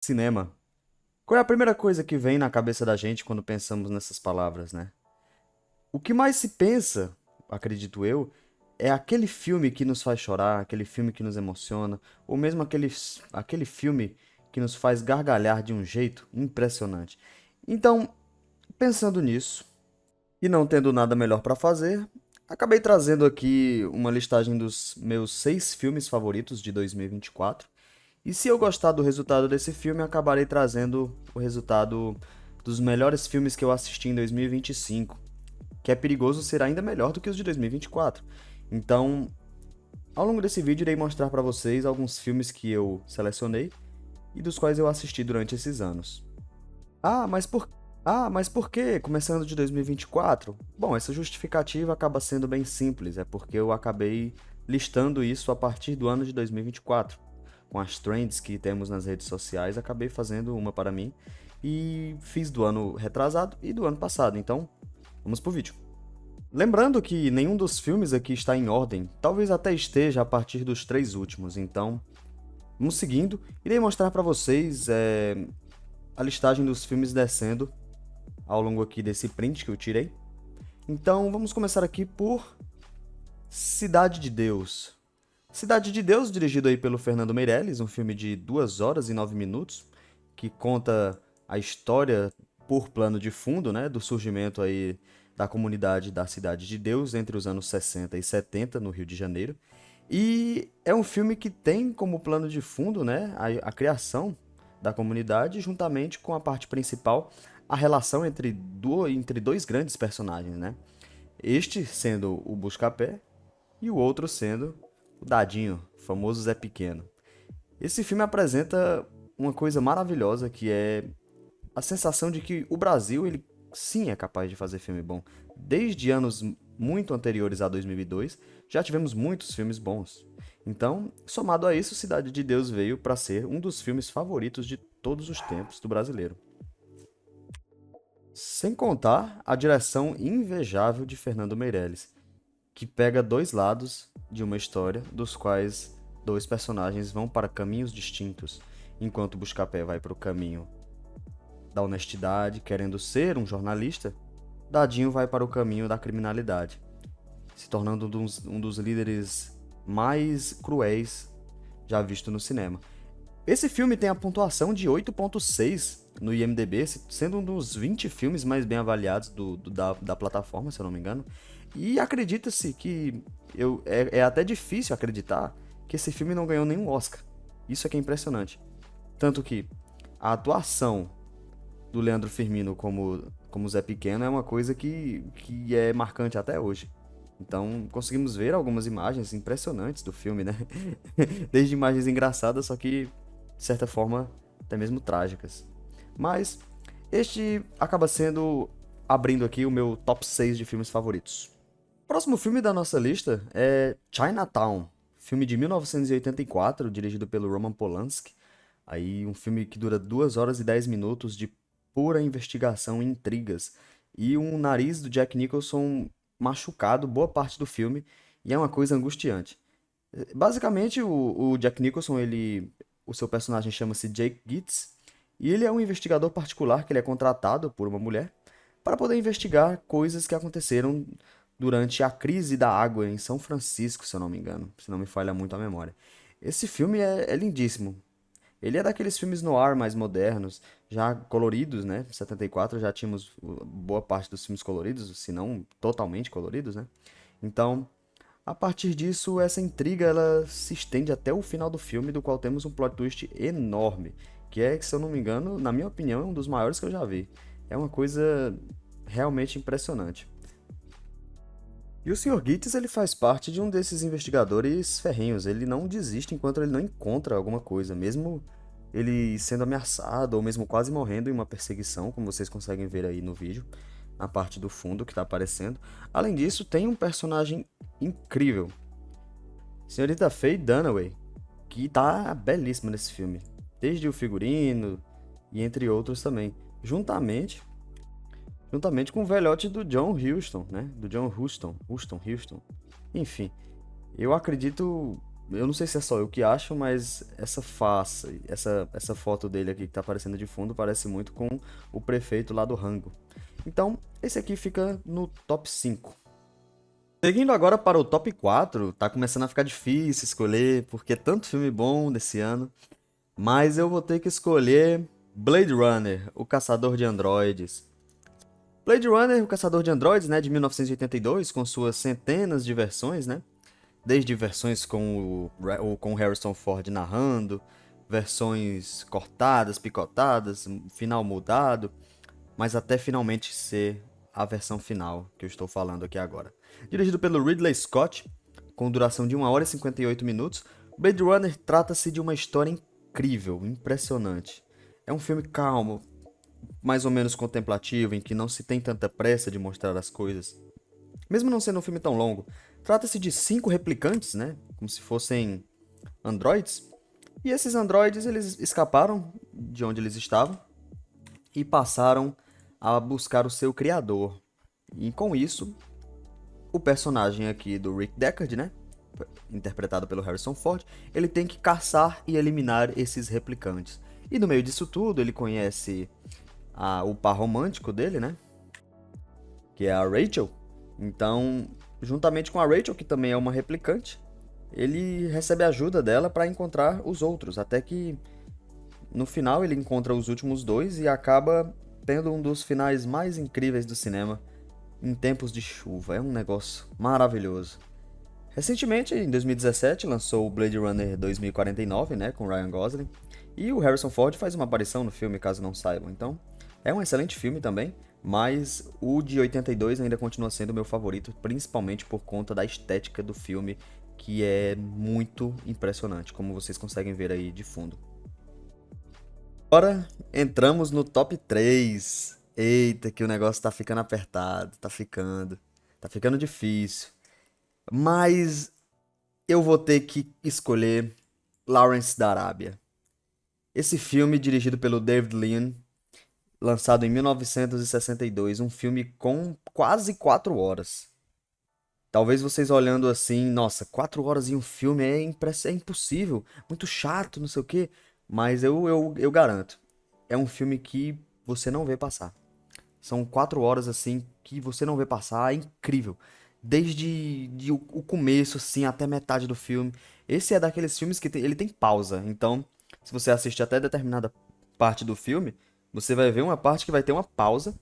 Cinema. Qual é a primeira coisa que vem na cabeça da gente quando pensamos nessas palavras, né? O que mais se pensa, acredito eu, é aquele filme que nos faz chorar, aquele filme que nos emociona, ou mesmo aquele filme que nos faz gargalhar de um jeito impressionante. Então, pensando nisso, e não tendo nada melhor para fazer, acabei trazendo aqui uma listagem dos meus 6 filmes favoritos de 2024. E se eu gostar do resultado desse filme, acabarei trazendo o resultado dos melhores filmes que eu assisti em 2025, que é perigoso ser ainda melhor do que os de 2024. Então, ao longo desse vídeo, irei mostrar para vocês alguns filmes que eu selecionei e dos quais eu assisti durante esses anos. Ah, mas por, mas por que começando de 2024? Bom, essa justificativa acaba sendo bem simples, é porque eu acabei listando isso a partir do ano de 2024. Com as trends que temos nas redes sociais, acabei fazendo uma para mim e fiz do ano retrasado e do ano passado. Então, vamos pro vídeo. Lembrando que nenhum dos filmes aqui está em ordem, talvez até esteja a partir dos 3 últimos, então vamos seguindo. Irei mostrar para vocês a listagem dos filmes descendo ao longo aqui desse print que eu tirei. Então vamos começar aqui por Cidade de Deus. Cidade de Deus, dirigido aí pelo Fernando Meirelles, um filme de 2 horas e 9 minutos, que conta a história por plano de fundo, né, do surgimento aí da comunidade da Cidade de Deus entre os anos 60 e 70 no Rio de Janeiro. E é um filme que tem como plano de fundo, né, a criação da comunidade, juntamente com a parte principal, a relação entre dois grandes personagens, né? Este sendo o Buscapé e o outro sendo o Dadinho, o famoso Zé Pequeno. Esse filme apresenta uma coisa maravilhosa que é a sensação de que o Brasil, ele sim é capaz de fazer filme bom. Desde anos muito anteriores a 2002, já tivemos muitos filmes bons. Então, somado a isso, Cidade de Deus veio para ser um dos filmes favoritos de todos os tempos do brasileiro. Sem contar a direção invejável de Fernando Meirelles, que pega dois lados de uma história, dos quais dois personagens vão para caminhos distintos, enquanto Buscapé vai para o caminho da honestidade, querendo ser um jornalista, Dadinho vai para o caminho da criminalidade, se tornando um dos líderes mais cruéis já visto no cinema. Esse filme tem a pontuação de 8.6 no IMDb, sendo um dos 20 filmes mais bem avaliados da plataforma, se eu não me engano. E acredita-se que é até difícil acreditar que esse filme não ganhou nenhum Oscar. Isso é que é impressionante. Tanto que a atuação do Leandro Firmino como Zé Pequeno é uma coisa que é marcante até hoje. Então, conseguimos ver algumas imagens impressionantes do filme, né? Desde imagens engraçadas, só que, de certa forma, até mesmo trágicas. Mas, este acaba sendo, abrindo aqui, o meu top 6 de filmes favoritos. O próximo filme da nossa lista é Chinatown, filme de 1984, dirigido pelo Roman Polanski. Aí, um filme que dura 2 horas e 10 minutos de pura investigação e intrigas. E um nariz do Jack Nicholson machucado boa parte do filme, e é uma coisa angustiante. Basicamente, o Jack Nicholson, o seu personagem chama-se Jake Gitz, e ele é um investigador particular que ele é contratado por uma mulher para poder investigar coisas que aconteceram durante a crise da água em São Francisco, se eu não me engano, se não me falha muito a memória. Esse filme é lindíssimo. Ele é daqueles filmes noir mais modernos, já coloridos, né? Em 74 já tínhamos boa parte dos filmes coloridos, se não totalmente coloridos, né? Então, a partir disso, essa intriga ela se estende até o final do filme, do qual temos um plot twist enorme, que é, se eu não me engano, na minha opinião, é um dos maiores que eu já vi. É uma coisa realmente impressionante. E o Sr. Gitz, ele faz parte de um desses investigadores ferrenhos. Ele não desiste enquanto ele não encontra alguma coisa, mesmo ele sendo ameaçado ou mesmo quase morrendo em uma perseguição, como vocês conseguem ver aí no vídeo, na parte do fundo que está aparecendo. Além disso, tem um personagem incrível, Senhorita Faye Dunaway, que tá belíssima nesse filme, desde o figurino e entre outros também, juntamente com o velhote do John Huston, né? Do John Huston. Enfim, eu acredito Eu não sei se é só eu que acho, mas essa face, essa foto dele aqui que tá aparecendo de fundo parece muito com o prefeito lá do Rango. Então, esse aqui fica no top 5. Seguindo agora para o top 4, tá começando a ficar difícil escolher, porque é tanto filme bom desse ano. Mas eu vou ter que escolher Blade Runner, o Caçador de Androides. Blade Runner, o Caçador de Androides, né, de 1982, com suas centenas de versões, né? Desde versões com o Harrison Ford narrando, versões cortadas, picotadas, final mudado, mas até finalmente ser a versão final que eu estou falando aqui agora. Dirigido pelo Ridley Scott, com duração de 1 hora e 58 minutos, Blade Runner trata-se de uma história incrível, impressionante. É um filme calmo, mais ou menos contemplativo, em que não se tem tanta pressa de mostrar as coisas. Mesmo não sendo um filme tão longo, trata-se de 5 replicantes, né? Como se fossem androides. E esses androides, eles escaparam de onde eles estavam e passaram a buscar o seu criador. E com isso, o personagem aqui do Rick Deckard, né? Interpretado pelo Harrison Ford, ele tem que caçar e eliminar esses replicantes. E no meio disso tudo, ele conhece o par romântico dele, né? Que é a Rachel. Então, juntamente com a Rachel, que também é uma replicante, ele recebe a ajuda dela para encontrar os outros, até que no final ele encontra os últimos dois e acaba tendo um dos finais mais incríveis do cinema em tempos de chuva. É um negócio maravilhoso. Recentemente, em 2017, lançou o Blade Runner 2049, né, com Ryan Gosling, e o Harrison Ford faz uma aparição no filme, caso não saibam. Então, é um excelente filme também, mas o de 82 ainda continua sendo o meu favorito, principalmente por conta da estética do filme, que é muito impressionante, como vocês conseguem ver aí de fundo. Agora entramos no top 3. Eita, que o negócio tá ficando apertado, tá ficando difícil. Mas eu vou ter que escolher Lawrence da Arábia. Esse filme, dirigido pelo David Lean, lançado em 1962, um filme com quase 4 horas. Talvez vocês olhando assim, nossa, 4 horas em um filme é impossível, muito chato, não sei o quê. Mas eu garanto, é um filme que você não vê passar. São 4 horas assim que você não vê passar, é incrível. Desde o começo assim até metade do filme. Esse é daqueles filmes que ele tem pausa. Então, se você assiste até determinada parte do filme, você vai ver uma parte que vai ter uma pausa,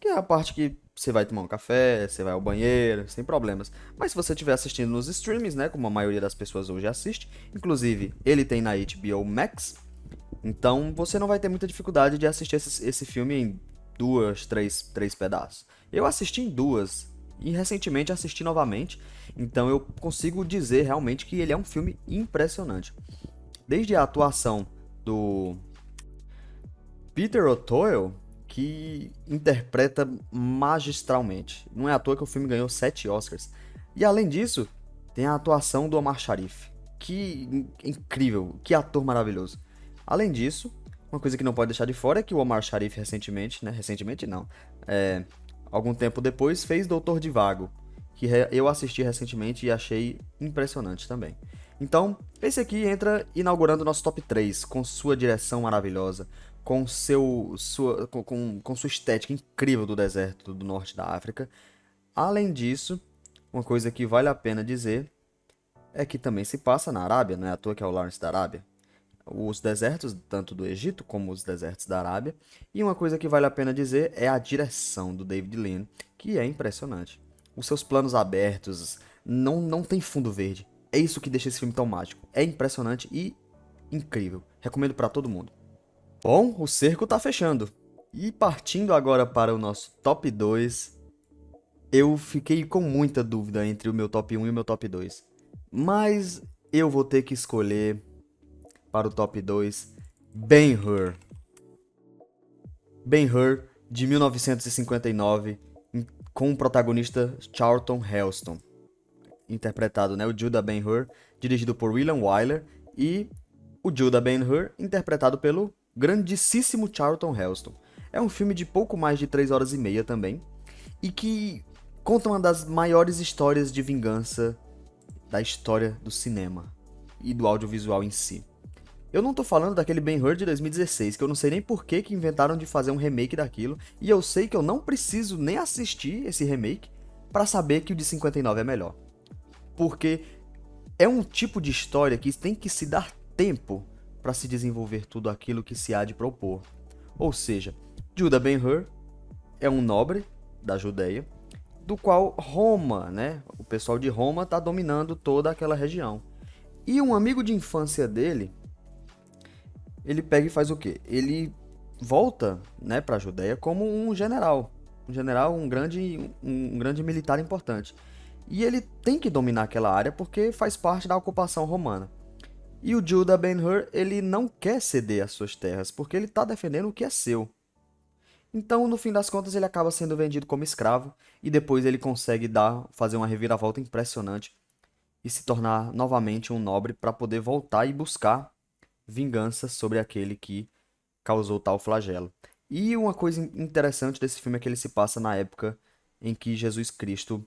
que é a parte que você vai tomar um café, você vai ao banheiro, sem problemas. Mas se você estiver assistindo nos streams, né, como a maioria das pessoas hoje assiste, inclusive ele tem na HBO Max, então você não vai ter muita dificuldade de assistir esse filme em duas, três pedaços. Eu assisti em duas e recentemente assisti novamente, então eu consigo dizer realmente que ele é um filme impressionante. Desde a atuação do Peter O'Toole, que interpreta magistralmente. Não é à toa que o filme ganhou 7 Oscars. E além disso, tem a atuação do Omar Sharif. Que incrível, que ator maravilhoso. Além disso, uma coisa que não pode deixar de fora é que o Omar Sharif recentemente, né? Recentemente não. Algum tempo depois fez Doutor Divago, que eu assisti recentemente e achei impressionante também. Então, esse aqui entra inaugurando nosso top 3, com sua direção maravilhosa, com sua estética incrível do deserto do norte da África. Além disso, uma coisa que vale a pena dizer é que também se passa na Arábia, não é à toa que é o Lawrence da Arábia. Os desertos, tanto do Egito como os desertos da Arábia. E uma coisa que vale a pena dizer é a direção do David Lean, que é impressionante. Os seus planos abertos, não tem fundo verde. É isso que deixa esse filme tão mágico. É impressionante e incrível. Recomendo para todo mundo. Bom, o cerco tá fechando. E partindo agora para o nosso top 2, eu fiquei com muita dúvida entre o meu top 1 e o meu top 2. Mas eu vou ter que escolher para o top 2 Ben-Hur. Ben-Hur, de 1959, com o protagonista Charlton Heston, interpretado, né, o Judah Ben-Hur, dirigido por William Wyler, e o Judah Ben-Hur, interpretado pelo grandíssimo Charlton Heston. É um filme de pouco mais de 3 horas e meia também, e que conta uma das maiores histórias de vingança da história do cinema. e do audiovisual em si. Eu não tô falando daquele Ben-Hur de 2016, que eu não sei nem por que inventaram de fazer um remake daquilo, e eu sei que eu não preciso nem assistir esse remake pra saber que o de 59 é melhor. Porque é um tipo de história que tem que se dar tempo pra se desenvolver tudo aquilo que se há de propor. Ou seja, Judah Ben-Hur é um nobre da Judeia, do qual Roma, né, o pessoal de Roma tá dominando toda aquela região. E um amigo de infância dele, ele pega e faz o quê? Ele volta, né, para a Judéia como um general, um grande militar importante. E ele tem que dominar aquela área porque faz parte da ocupação romana. E o Judah Ben-Hur, ele não quer ceder as suas terras porque ele está defendendo o que é seu. Então, no fim das contas, ele acaba sendo vendido como escravo e depois ele consegue fazer uma reviravolta impressionante e se tornar novamente um nobre para poder voltar e buscar vingança sobre aquele que causou tal flagelo. E uma coisa interessante desse filme é que ele se passa na época em que Jesus Cristo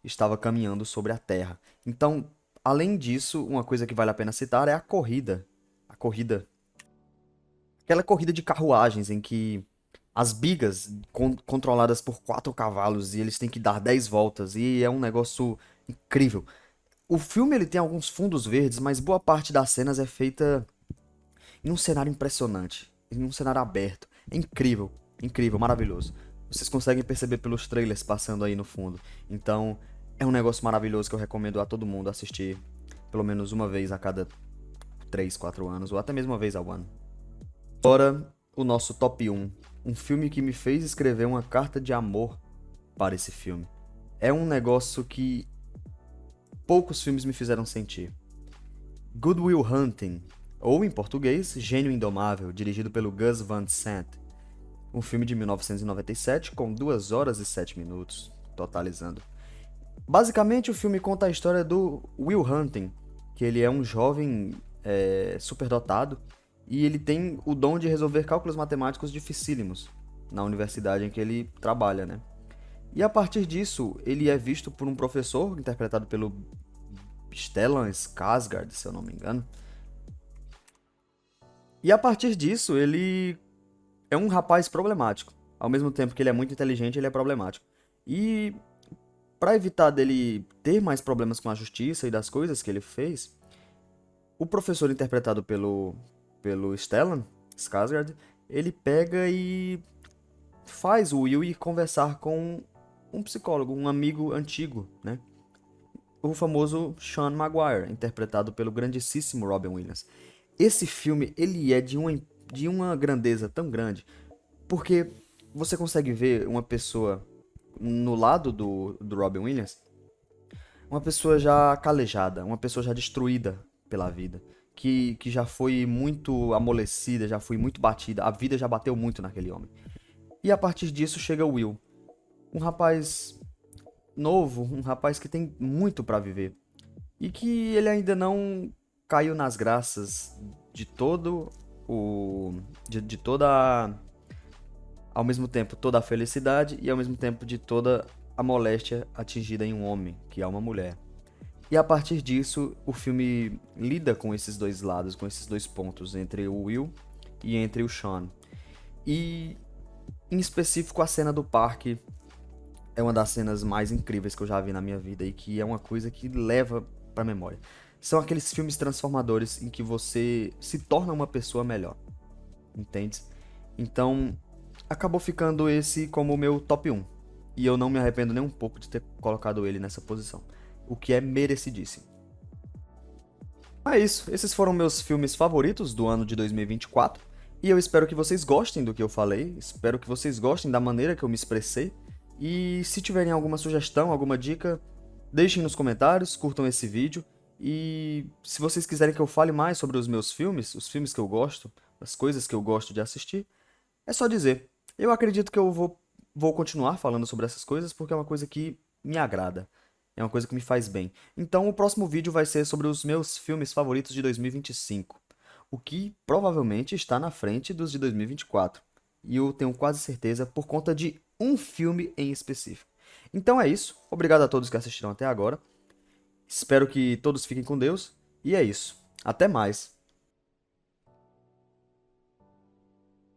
estava caminhando sobre a terra. Então, além disso, uma coisa que vale a pena citar é a corrida. A corrida. Aquela corrida de carruagens em que as bigas controladas por 4 cavalos e eles têm que dar 10 voltas e é um negócio incrível. O filme ele tem alguns fundos verdes, mas boa parte das cenas é feita em um cenário impressionante, em um cenário aberto. É incrível, incrível, maravilhoso. Vocês conseguem perceber pelos trailers passando aí no fundo. Então, é um negócio maravilhoso que eu recomendo a todo mundo assistir pelo menos uma vez a cada 3, 4 anos, ou até mesmo uma vez ao ano. Agora, o nosso top 1. Um filme que me fez escrever uma carta de amor para esse filme. É um negócio que poucos filmes me fizeram sentir. Good Will Hunting, ou em português, Gênio Indomável, dirigido pelo Gus Van Sant. Um filme de 1997 com 2 horas e 7 minutos, totalizando. Basicamente, o filme conta a história do Will Hunting, que ele é um jovem superdotado e ele tem o dom de resolver cálculos matemáticos dificílimos na universidade em que ele trabalha, né? E a partir disso, ele é visto por um professor, interpretado pelo Stellan Skarsgård, se eu não me engano. E a partir disso, ele é um rapaz problemático. Ao mesmo tempo que ele é muito inteligente, ele é problemático. E para evitar dele ter mais problemas com a justiça e das coisas que ele fez, o professor interpretado pelo Stellan Skarsgård, ele pega e faz o Will ir conversar com um psicólogo, um amigo antigo, né? O famoso Sean Maguire, interpretado pelo grandíssimo Robin Williams. Esse filme, ele é de uma grandeza tão grande, porque você consegue ver uma pessoa no lado do Robin Williams, uma pessoa já calejada, uma pessoa já destruída pela vida, que já foi muito amolecida, já foi muito batida, a vida já bateu muito naquele homem. E a partir disso chega o Will, um rapaz novo, um rapaz que tem muito pra viver e que ele ainda não caiu nas graças de todo de toda ao mesmo tempo toda a felicidade e ao mesmo tempo de toda a moléstia atingida em um homem, que é uma mulher. E a partir disso, o filme lida com esses dois lados, com esses dois pontos, entre o Will e entre o Sean. E, em específico, a cena do parque é uma das cenas mais incríveis que eu já vi na minha vida e que é uma coisa que leva pra memória. São aqueles filmes transformadores em que você se torna uma pessoa melhor, entende? Então, acabou ficando esse como o meu top 1. E eu não me arrependo nem um pouco de ter colocado ele nessa posição, o que é merecidíssimo. É isso, esses foram meus filmes favoritos do ano de 2024, e eu espero que vocês gostem do que eu falei, espero que vocês gostem da maneira que eu me expressei, e se tiverem alguma sugestão, alguma dica, deixem nos comentários, curtam esse vídeo, e se vocês quiserem que eu fale mais sobre os filmes que eu gosto, as coisas que eu gosto de assistir, é só dizer. Eu acredito que eu vou continuar falando sobre essas coisas porque é uma coisa que me agrada. É uma coisa que me faz bem. Então, o próximo vídeo vai ser sobre os meus filmes favoritos de 2025. O que provavelmente está na frente dos de 2024. E eu tenho quase certeza por conta de um filme em específico. Então é isso. Obrigado a todos que assistiram até agora. Espero que todos fiquem com Deus. E é isso. Até mais!